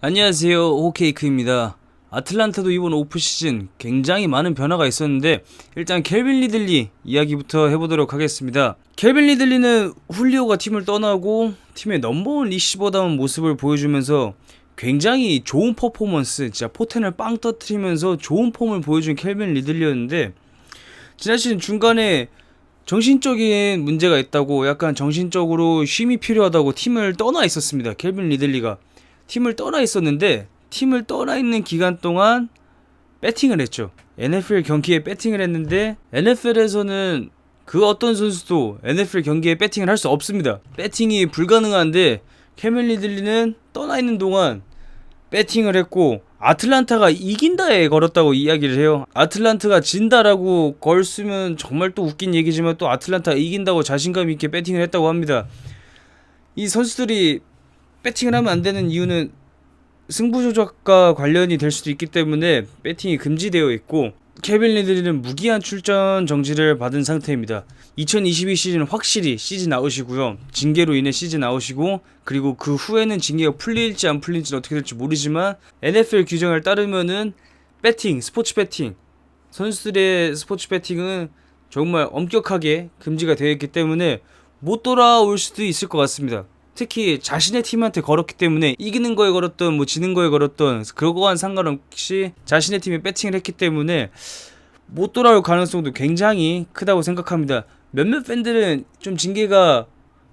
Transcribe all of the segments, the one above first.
안녕하세요, 호케이크입니다. 아틀란타도 이번 오프 시즌 굉장히 많은 변화가 있었는데 일단 켈빈 리들리 이야기부터 해보도록 하겠습니다. 켈빈 리들리는 훌리오가 팀을 떠나고 팀의 넘버원 리시버다운 모습을 보여주면서 굉장히 좋은 퍼포먼스, 진짜 포텐을 빵 터트리면서 좋은 폼을 보여준 켈빈 리들리였는데 지난 시즌 중간에 정신적인 문제가 있다고, 약간 정신적으로 쉼이 필요하다고 팀을 떠나 있었습니다. 켈빈 리들리가 팀을 떠나 있었는데, 팀을 떠나 있는 기간 동안 배팅을 했죠. NFL 경기에 배팅을 했는데, NFL에서는 그 어떤 선수도 NFL 경기에 배팅을 할 수 없습니다. 배팅이 불가능한데 켈빈 리들리는 떠나 있는 동안 배팅을 했고, 아틀란타가 이긴다에 걸었다고 이야기를 해요. 아틀란타가 진다라고 걸으면 정말 또 웃긴 얘기지만, 또 아틀란타가 이긴다고 자신감 있게 배팅을 했다고 합니다. 이 선수들이 배팅을 하면 안 되는 이유는 승부조작과 관련이 될 수도 있기 때문에 배팅이 금지되어 있고, 케빈 리들리는 무기한 출전 정지를 받은 상태입니다. 2022 시즌은 확실히 시즌 아웃이고요. 징계로 인해 시즌 아웃이고, 그리고 그 후에는 징계가 풀릴지 안 풀릴지는 어떻게 될지 모르지만 NFL 규정을 따르면은 배팅, 스포츠 배팅, 선수들의 스포츠 배팅은 정말 엄격하게 금지가 되어 있기 때문에 못 돌아올 수도 있을 것 같습니다. 특히 자신의 팀한테 걸었기 때문에, 이기는 거에 걸었던 뭐 지는 거에 걸었던 그거와는 상관없이 자신의 팀에 배팅을 했기 때문에 못 돌아올 가능성도 굉장히 크다고 생각합니다. 몇몇 팬들은 좀 징계가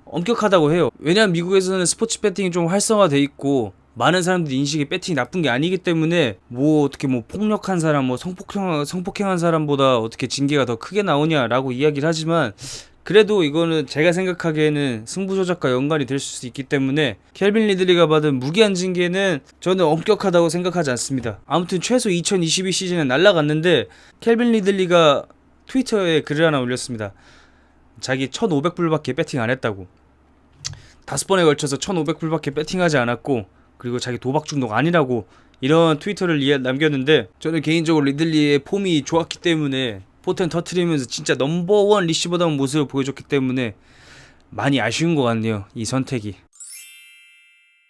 엄격하다고 해요. 왜냐면 미국에서는 스포츠 배팅이 좀 활성화돼 있고, 많은 사람들이 인식이 배팅이 나쁜 게 아니기 때문에 뭐 어떻게 뭐 폭력한 사람, 뭐 성폭행한 사람보다 어떻게 징계가 더 크게 나오냐라고 이야기를 하지만, 그래도 이거는 제가 생각하기에는 승부조작과 연관이 될 수 있기 때문에 켈빈 리들리가 받은 무기한 징계는 저는 엄격하다고 생각하지 않습니다. 아무튼 최소 2022 시즌은 날라갔는데, 켈빈 리들리가 트위터에 글을 하나 올렸습니다. 자기 1,500불밖에 배팅 안 했다고. 5번에 걸쳐서 1,500불밖에 배팅하지 않았고, 그리고 자기 도박 중독 아니라고 이런 트위터를 남겼는데, 저는 개인적으로 리들리의 폼이 좋았기 때문에, 포텐 터트리면서 진짜 넘버원 리시버다운 모습을 보여줬기 때문에 많이 아쉬운 것 같네요, 이 선택이.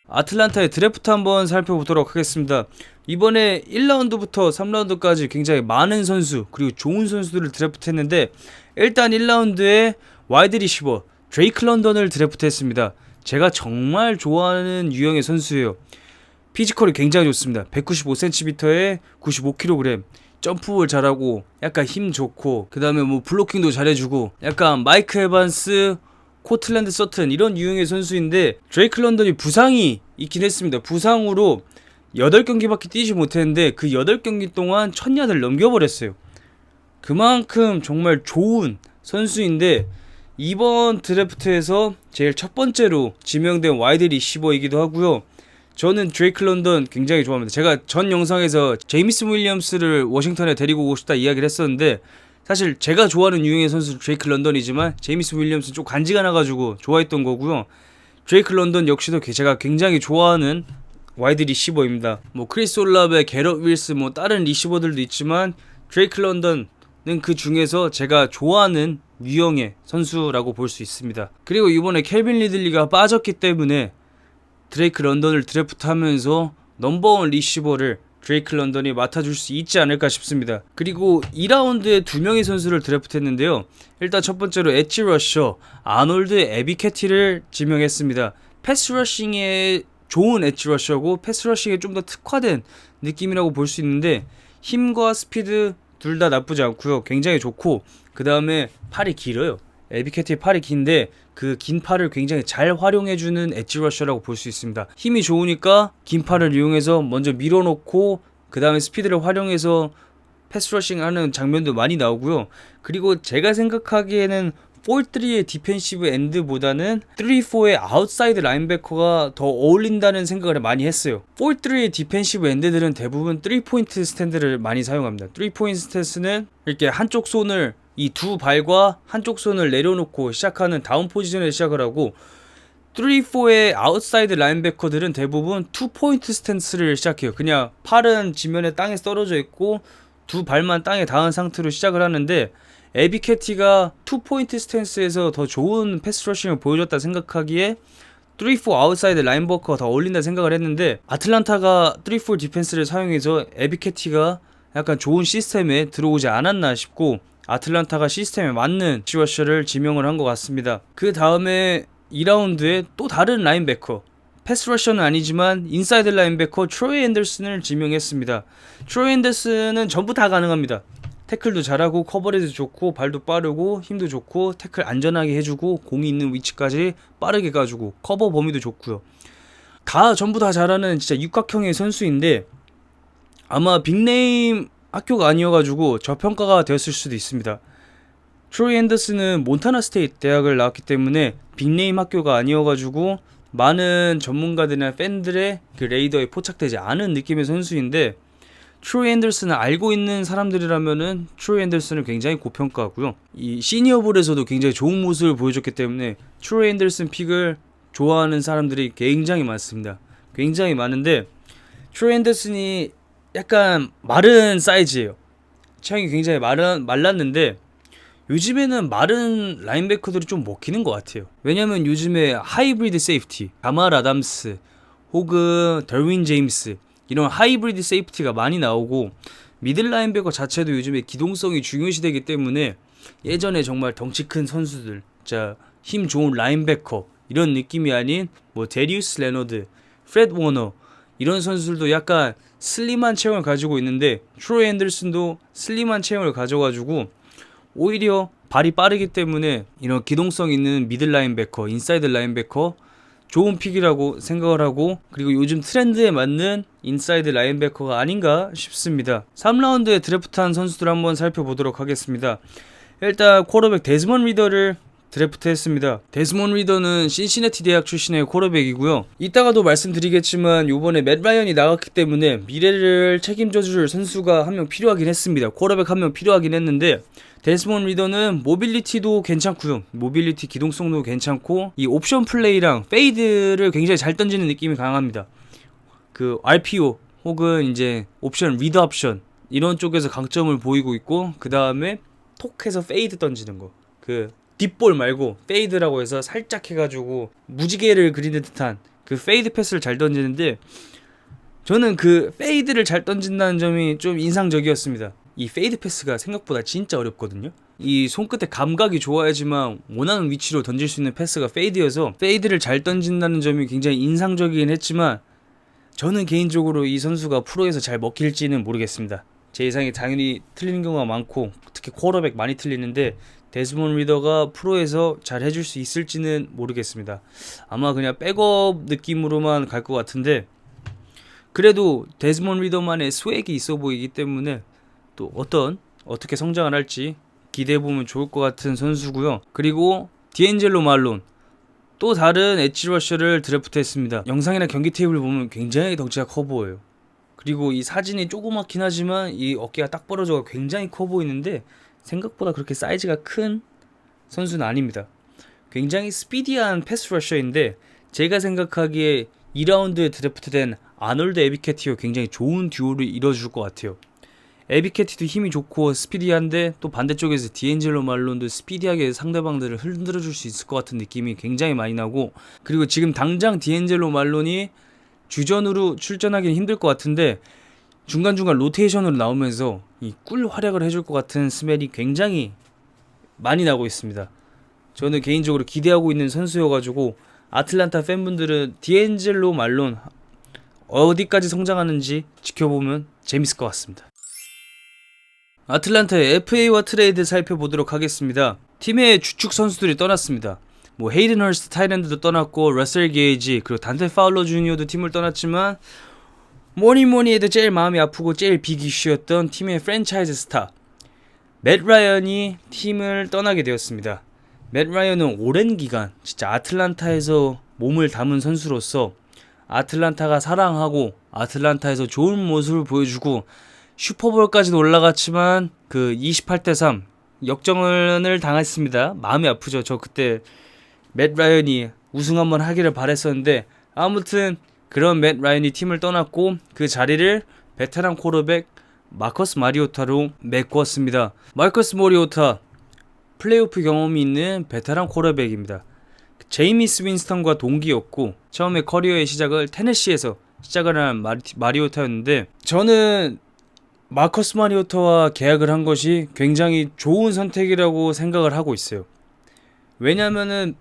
아틀란타의 드래프트 한번 살펴보도록 하겠습니다. 이번에 1라운드부터 3라운드까지 굉장히 많은 선수, 그리고 좋은 선수들을 드래프트했는데, 일단 1라운드에 와이드 리시버 드레이크 런던을 드래프트했습니다. 제가 정말 좋아하는 유형의 선수예요. 피지컬이 굉장히 좋습니다. 195cm에 95kg, 점프볼 잘하고 약간 힘 좋고, 그 다음에 뭐 블로킹도 잘해주고, 약간 마이크 에반스, 코틀랜드 서튼 이런 유형의 선수인데, 드레이크 런던이 부상이 있긴 했습니다. 부상으로 8경기밖에 뛰지 못했는데 그 8경기 동안 1000야드를 넘겨버렸어요. 그만큼 정말 좋은 선수인데, 이번 드래프트에서 제일 첫 번째로 지명된 와이드 리시버이기도 하고요. 저는 드레이크 런던 굉장히 좋아합니다. 제가 전 영상에서 제이미스 윌리엄스를 워싱턴에 데리고 오고 싶다 이야기를 했었는데, 사실 제가 좋아하는 유형의 선수 드레이크 런던이지만 제이미스 윌리엄스는 좀 간지가 나가지고 좋아했던 거고요. 드레이크 런던 역시도 제가 굉장히 좋아하는 와이드 리시버입니다. 뭐 크리스 올라베, 게럿 윌스, 뭐 다른 리시버들도 있지만 드레이크 런던은 그 중에서 제가 좋아하는 유형의 선수라고 볼 수 있습니다. 그리고 이번에 켈빈 리들리가 빠졌기 때문에 드레이크 런던을 드래프트하면서 넘버원 리시버를 드레이크 런던이 맡아줄 수 있지 않을까 싶습니다. 그리고 2라운드에 2명의 선수를 드래프트했는데요. 일단 첫 번째로 엣지 러셔 아놀드 에비캐티를 지명했습니다. 패스 러싱에 좋은 엣지 러셔고, 패스 러싱에 좀 더 특화된 느낌이라고 볼 수 있는데, 힘과 스피드 둘 다 나쁘지 않고요. 굉장히 좋고, 그 다음에 팔이 길어요. 에비캐티의 팔이 긴데 그 긴 팔을 굉장히 잘 활용해주는 엣지 러셔라고 볼 수 있습니다. 힘이 좋으니까 긴 팔을 이용해서 먼저 밀어놓고, 그 다음에 스피드를 활용해서 패스 러싱 하는 장면도 많이 나오고요. 그리고 제가 생각하기에는 4-3의 디펜시브 엔드보다는 3-4의 아웃사이드 라인베커가 더 어울린다는 생각을 많이 했어요. 4-3의 디펜시브 엔드들은 대부분 3포인트 스탠드를 많이 사용합니다. 3포인트 스탠스는 이렇게 한쪽 손을, 이 두 발과 한쪽 손을 내려놓고 시작하는 다운 포지션에 시작을 하고, 3-4의 아웃사이드 라인베커들은 대부분 2포인트 스탠스를 시작해요. 그냥 팔은 지면에 땅에 떨어져 있고 두 발만 땅에 닿은 상태로 시작을 하는데, 에비캐티가 2포인트 스탠스에서 더 좋은 패스 러싱을 보여줬다 생각하기에 3-4 아웃사이드 라인버커가 더 어울린다 생각을 했는데 아틀란타가 3-4 디펜스를 사용해서 에비캐티가 약간 좋은 시스템에 들어오지 않았나 싶고 아틀란타가 시스템에 맞는 지워셔를 지명을 한 것 같습니다. 그 다음에 2라운드에 또 다른 라인베커, 패스러셔는 아니지만 인사이드 라인베커 트로이 앤더슨을 지명했습니다. 트로이 앤더슨은 전부 다 가능합니다. 태클도 잘하고 커버리도 좋고 발도 빠르고 힘도 좋고 태클 안전하게 해주고 공이 있는 위치까지 빠르게 가주고 커버 범위도 좋고요. 전부 다 잘하는 진짜 육각형의 선수인데 아마 빅네임 학교가 아니어가지고 저평가가 되었을 수도 있습니다. 트로이 앤더슨은 몬타나 스테이트 대학을 나왔기 때문에 빅네임 학교가 아니어가지고 많은 전문가들이나 팬들의 그 레이더에 포착되지 않은 느낌의 선수인데 트로이 앤더슨을 알고 있는 사람들이라면은 트로이 앤더슨을 굉장히 고평가하고요. 이 시니어볼에서도 굉장히 좋은 모습을 보여줬기 때문에 트로이 앤더슨 픽을 좋아하는 사람들이 굉장히 많습니다. 굉장히 많은데 트로이 앤더슨이 약간 마른 사이즈예요. 체형이 굉장히 말랐는데 요즘에는 마른 라인베커들이 좀 먹히는 것 같아요. 왜냐면 요즘에 하이브리드 세이프티, 자말 아담스 혹은 더윈 제임스 이런 하이브리드 세이프티가 많이 나오고 미들 라인베커 자체도 요즘에 기동성이 중요시되기 때문에 예전에 정말 덩치 큰 선수들, 진짜 힘 좋은 라인베커 이런 느낌이 아닌 뭐 데리우스 레너드, 프레드 워너 이런 선수들도 약간 슬림한 체형을 가지고 있는데 트로이 앤더슨도 슬림한 체형을 가져가지고 오히려 발이 빠르기 때문에 이런 기동성 있는 미들 라인베커, 인사이드 라인베커 좋은 픽이라고 생각을 하고 그리고 요즘 트렌드에 맞는 인사이드 라인베커가 아닌가 싶습니다. 3라운드에 드래프트한 선수들 한번 살펴보도록 하겠습니다. 일단 쿼터백 데스몬드 리더를 드래프트했습니다. 데스몬드 리더는 신시내티 대학 출신의 쿼터백이고요. 이따가도 말씀드리겠지만 요번에 맷 라이언이 나갔기 때문에 미래를 책임져줄 선수가 한 명 필요하긴 했습니다. 쿼터백 한 명 필요하긴 했는데 데스몬드 리더는 모빌리티도 괜찮고요. 모빌리티 기동성도 괜찮고 이 옵션 플레이랑 페이드를 굉장히 잘 던지는 느낌이 강합니다. 그 RPO 혹은 이제 옵션, 리드 옵션 이런 쪽에서 강점을 보이고 있고 그 다음에 톡해서 페이드 던지는 거. 그 딥볼 말고 페이드라고 해서 살짝 해가지고 무지개를 그리는 듯한 그 페이드 패스를 잘 던지는데 저는 그 페이드를 잘 던진다는 점이 좀 인상적이었습니다. 이 페이드 패스가 생각보다 진짜 어렵거든요. 이 손끝의 감각이 좋아야지만 원하는 위치로 던질 수 있는 패스가 페이드여서 페이드를 잘 던진다는 점이 굉장히 인상적이긴 했지만 저는 개인적으로 이 선수가 프로에서 잘 먹힐지는 모르겠습니다. 제 예상이 당연히 틀리는 경우가 많고 특히 쿼터백 많이 틀리는데 데스몬드 리더가 프로에서 잘 해줄 수 있을지는 모르겠습니다. 아마 그냥 백업 느낌으로만 갈 것 같은데 그래도 데스몬드 리더만의 스웩이 있어 보이기 때문에 또 어떻게 성장을 할지 기대해보면 좋을 것 같은 선수고요. 그리고 디엔젤로 말론 또 다른 엣지 러셔를 드래프트했습니다. 영상이나 경기 테이블 보면 굉장히 덩치가 커 보여요. 그리고 이 사진이 조그맣긴 하지만 이 어깨가 딱 벌어져서 굉장히 커 보이는데 생각보다 그렇게 사이즈가 큰 선수는 아닙니다. 굉장히 스피디한 패스 러셔인데 제가 생각하기에 2라운드에 드래프트된 아놀드 에비캐티와 굉장히 좋은 듀오를 이뤄줄 것 같아요. 에비캐티도 힘이 좋고 스피디한데 또 반대쪽에서 디엔젤로 말론도 스피디하게 상대방들을 흔들어줄 수 있을 것 같은 느낌이 굉장히 많이 나고 그리고 지금 당장 디엔젤로 말론이 주전으로 출전하기는 힘들 것 같은데 중간중간 로테이션으로 나오면서 이 꿀 활약을 해줄 것 같은 스멜이 굉장히 많이 나고 있습니다. 저는 개인적으로 기대하고 있는 선수여가지고 아틀란타 팬분들은 디엔젤로 말론 어디까지 성장하는지 지켜보면 재밌을 것 같습니다. 아틀란타의 FA와 트레이드 살펴보도록 하겠습니다. 팀의 주축 선수들이 떠났습니다. 뭐 헤이든 헐스트 타이랜드도 떠났고 러셀 게이지 그리고 단테 파울러 주니어도 팀을 떠났지만 뭐니 해도 제일 마음이 아프고 제일 빅 이슈였던 팀의 프랜차이즈 스타 맷 라이언이 팀을 떠나게 되었습니다. 맷 라이언은 오랜 기간 진짜 아틀란타에서 몸을 담은 선수로서 아틀란타가 사랑하고 아틀란타에서 좋은 모습을 보여주고 슈퍼볼까지도 올라갔지만 그 28대3 역전을 당했습니다. 마음이 아프죠. 저 그때 맷 라이언이 우승 한번 하기를 바랬었는데 아무튼 그런 맷 라이언이 팀을 떠났고 그 자리를 베테랑 쿼터백 마커스 마리오타로 메꾸었습니다. 마커스 마리오타 플레이오프 경험이 있는 베테랑 쿼터백입니다. 제이미스 윈스턴과 동기였고 처음에 커리어의 시작을 테네시에서 시작을 한 마리오타였는데 저는 마커스 마리오타와 계약을 한 것이 굉장히 좋은 선택이라고 생각을 하고 있어요. 왜냐면은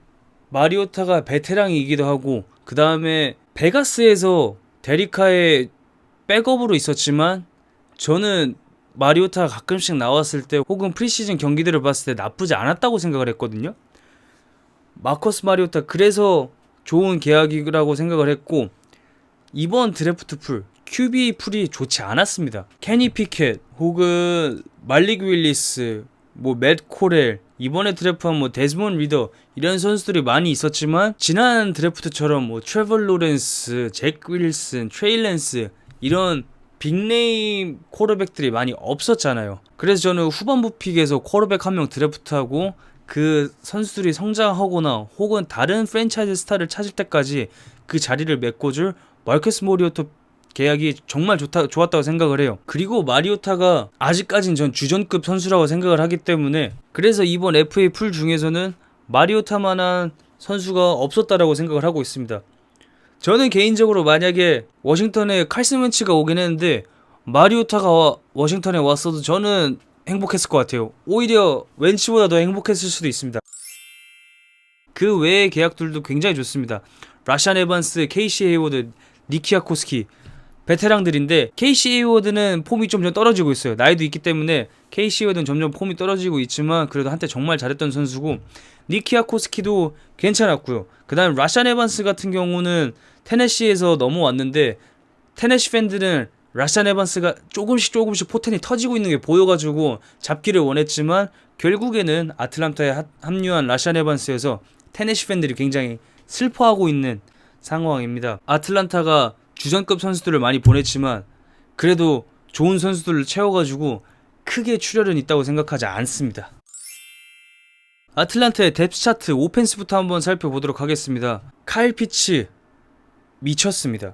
마리오타가 베테랑이기도 하고 그 다음에 베가스에서 데리카의 백업으로 있었지만 저는 마리오타가 가끔씩 나왔을 때 혹은 프리시즌 경기들을 봤을 때 나쁘지 않았다고 생각을 했거든요. 마커스 마리오타 그래서 좋은 계약이라고 생각을 했고 이번 드래프트 풀 QB 풀이 좋지 않았습니다. 케니 피켓 혹은 말릭 윌리스 맷 코렐 이번에 드래프한 데스몬드 리더 이런 선수들이 많이 있었지만 지난 드래프트처럼 트레버 로렌스, 잭 윌슨, 트레이 랜스 이런 빅네임 쿼터백들이 많이 없었잖아요. 그래서 저는 후반부 픽에서 쿼터백 한 명 드래프트하고 그 선수들이 성장하거나 혹은 다른 프랜차이즈 스타를 찾을 때까지 그 자리를 메꿔줄 마커스 마리오타 계약이 정말 좋았다고 생각을 해요. 그리고 마리오타가 아직까진 전 주전급 선수라고 생각을 하기 때문에 그래서 이번 FA 풀 중에서는 마리오타만한 선수가 없었다라고 생각을 하고 있습니다. 저는 개인적으로 만약에 워싱턴에 칼슨 웬츠가 오긴 했는데 마리오타가 워싱턴에 왔어도 저는 행복했을 것 같아요. 오히려 웬츠보다 더 행복했을 수도 있습니다. 그 외의 계약들도 굉장히 좋습니다. 라샨 에반스, 케이시 헤이워드, 니키 야코스키 베테랑들인데 케이시 헤이워드는 폼이 좀 떨어지고 있어요. 나이도 있기 때문에 케이시 헤이워드는 점점 폼이 떨어지고 있지만 그래도 한때 정말 잘했던 선수고 니키 야코스키도 괜찮았고요. 그 다음 라샨 에반스 같은 경우는 테네시에서 넘어왔는데 테네시 팬들은 라샨 에반스가 조금씩 포텐이 터지고 있는 게 보여가지고 잡기를 원했지만 결국에는 아틀란타에 합류한 라샨 에반스여서 테네시 팬들이 굉장히 슬퍼하고 있는 상황입니다. 아틀란타가 주전급 선수들을 많이 보냈지만 그래도 좋은 선수들을 채워가지고 크게 출혈은 있다고 생각하지 않습니다. 아틀란타의 뎁스 차트 오펜스부터 한번 살펴보도록 하겠습니다. 카일 피츠 미쳤습니다.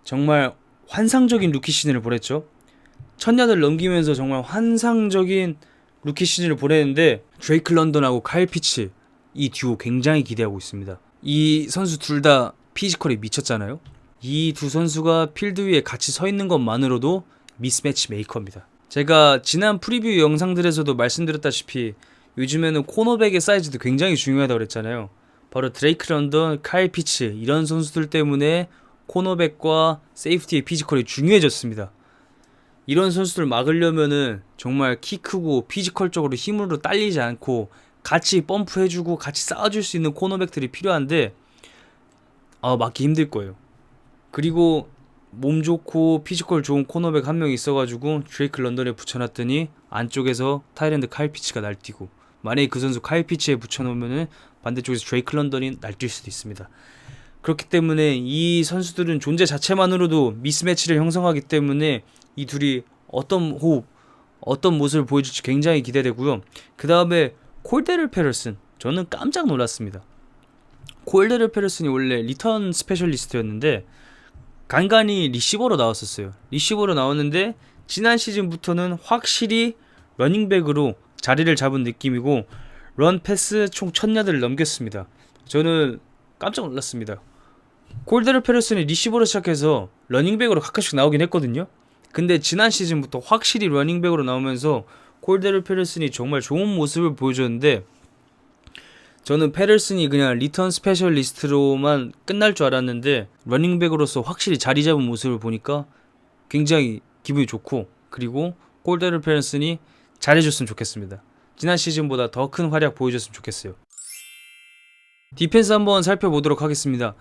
정말 환상적인 루키 시즌을 보냈죠. 1000야드를 넘기면서 정말 환상적인 루키 시즌을 보냈는데 드레이크 런던하고 카일 피츠 이 듀오 굉장히 기대하고 있습니다. 이 선수 둘 다 피지컬이 미쳤잖아요. 이 두 선수가 필드 위에 같이 서 있는 것만으로도 미스매치 메이커입니다. 제가 지난 프리뷰 영상들에서도 말씀드렸다시피 요즘에는 코너백의 사이즈도 굉장히 중요하다고 그랬잖아요. 바로 드레이크 런던, 카일 피츠 이런 선수들 때문에 코너백과 세이프티의 피지컬이 중요해졌습니다. 이런 선수들 막으려면은 정말 키 크고 피지컬적으로 힘으로 딸리지 않고 같이 펌프해주고 같이 쌓아줄 수 있는 코너백들이 필요한데 막기 힘들 거예요. 그리고 몸 좋고 피지컬 좋은 코너백 한 명 있어가지고 드레이크 런던에 붙여놨더니 안쪽에서 타이랜드 카일 피츠가 날뛰고 만약에 그 선수 카일 피츠에 붙여놓으면은 반대쪽에서 드레이크 런던이 날뛸 수도 있습니다. 그렇기 때문에 이 선수들은 존재 자체만으로도 미스매치를 형성하기 때문에 이 둘이 어떤 호흡, 어떤 모습을 보여줄지 굉장히 기대되고요. 그 다음에 콜데럴 패럴슨 저는 깜짝 놀랐습니다. 콜데럴 패럴슨이 원래 리턴 스페셜리스트였는데 간간히 리시버로 나왔었어요. 리시버로 나왔는데 지난 시즌부터는 확실히 러닝백으로 자리를 잡은 느낌이고 런 패스 총 1000야드를 넘겼습니다. 저는 깜짝 놀랐습니다. 콜데럴 패럴슨이 리시버로 시작해서 러닝백으로 가끔씩 나오긴 했거든요. 근데 지난 시즌부터 확실히 러닝백으로 나오면서 콜데럴 패럴슨이 정말 좋은 모습을 보여줬는데 저는 패럴슨이 그냥 리턴 스페셜리스트로만 끝날 줄 알았는데 러닝백으로서 확실히 자리 잡은 모습을 보니까 굉장히 기분이 좋고 그리고 콜데럴 패럴슨이 잘해줬으면 좋겠습니다. 지난 시즌보다 더 큰 활약 보여줬으면 좋겠어요. 디펜스 한번 살펴보도록 하겠습니다.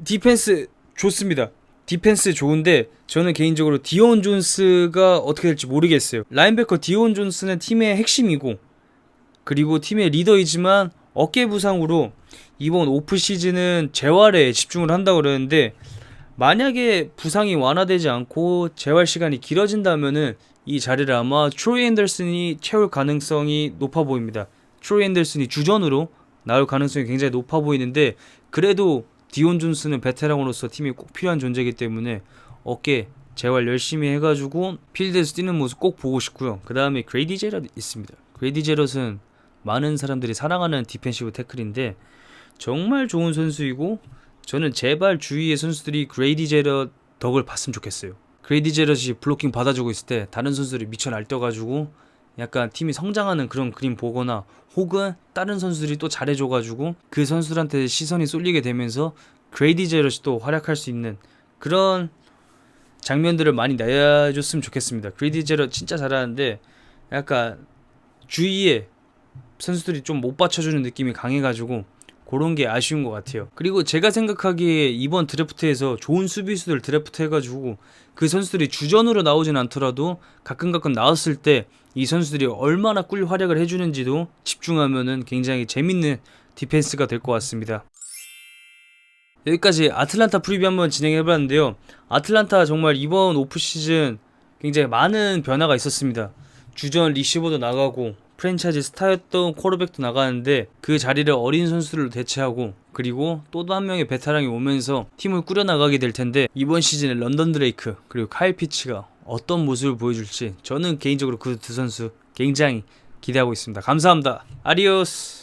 디펜스 좋습니다. 디펜스 좋은데 저는 개인적으로 디온 존스가 어떻게 될지 모르겠어요. 라인베커 디온 존스는 팀의 핵심이고 그리고 팀의 리더이지만 어깨 부상으로 이번 오프 시즌은 재활에 집중을 한다고 그러는데 만약에 부상이 완화되지 않고 재활 시간이 길어진다면은 이 자리를 아마 트로이 앤더슨이 채울 가능성이 높아 보입니다. 트로이 앤더슨이 주전으로 나올 가능성이 굉장히 높아 보이는데 그래도 디온 존스는 베테랑으로서 팀이 꼭 필요한 존재이기 때문에 어깨 재활 열심히 해가지고 필드에서 뛰는 모습 꼭 보고 싶고요. 그 다음에 그레이디 제럿 있습니다. 그레이디 제럿은 많은 사람들이 사랑하는 디펜시브 태클인데 정말 좋은 선수이고 저는 제발 주위의 선수들이 그레이디 제럿 덕을 봤으면 좋겠어요. 그레이디 제럿이 블로킹 받아주고 있을 때 다른 선수들이 미쳐 날뛰어가지고 약간 팀이 성장하는 그런 그림 보거나 혹은 다른 선수들이 또 잘해줘가지고 그 선수들한테 시선이 쏠리게 되면서 그레이디 제럿이 또 활약할 수 있는 그런 장면들을 많이 내줬으면 좋겠습니다. 그레이디 제럿 진짜 잘하는데 약간 주위에 선수들이 좀 못 받쳐주는 느낌이 강해가지고 그런 게 아쉬운 것 같아요. 그리고 제가 생각하기에 이번 드래프트에서 좋은 수비수들 드래프트 해가지고 그 선수들이 주전으로 나오진 않더라도 가끔 나왔을 때 이 선수들이 얼마나 꿀 활약을 해주는지도 집중하면은 굉장히 재밌는 디펜스가 될 것 같습니다. 여기까지 아틀란타 프리뷰 한번 진행해봤는데요. 아틀란타 정말 이번 오프시즌 굉장히 많은 변화가 있었습니다. 주전 리시버도 나가고 프랜차이즈 스타였던 쿼터백도 나가는데 그 자리를 어린 선수들로 대체하고 그리고 또 한 명의 베테랑이 오면서 팀을 꾸려나가게 될 텐데 이번 시즌에 런던 드레이크 그리고 카일 피츠가 어떤 모습을 보여줄지 저는 개인적으로 그 두 선수 굉장히 기대하고 있습니다. 감사합니다. 아디오스.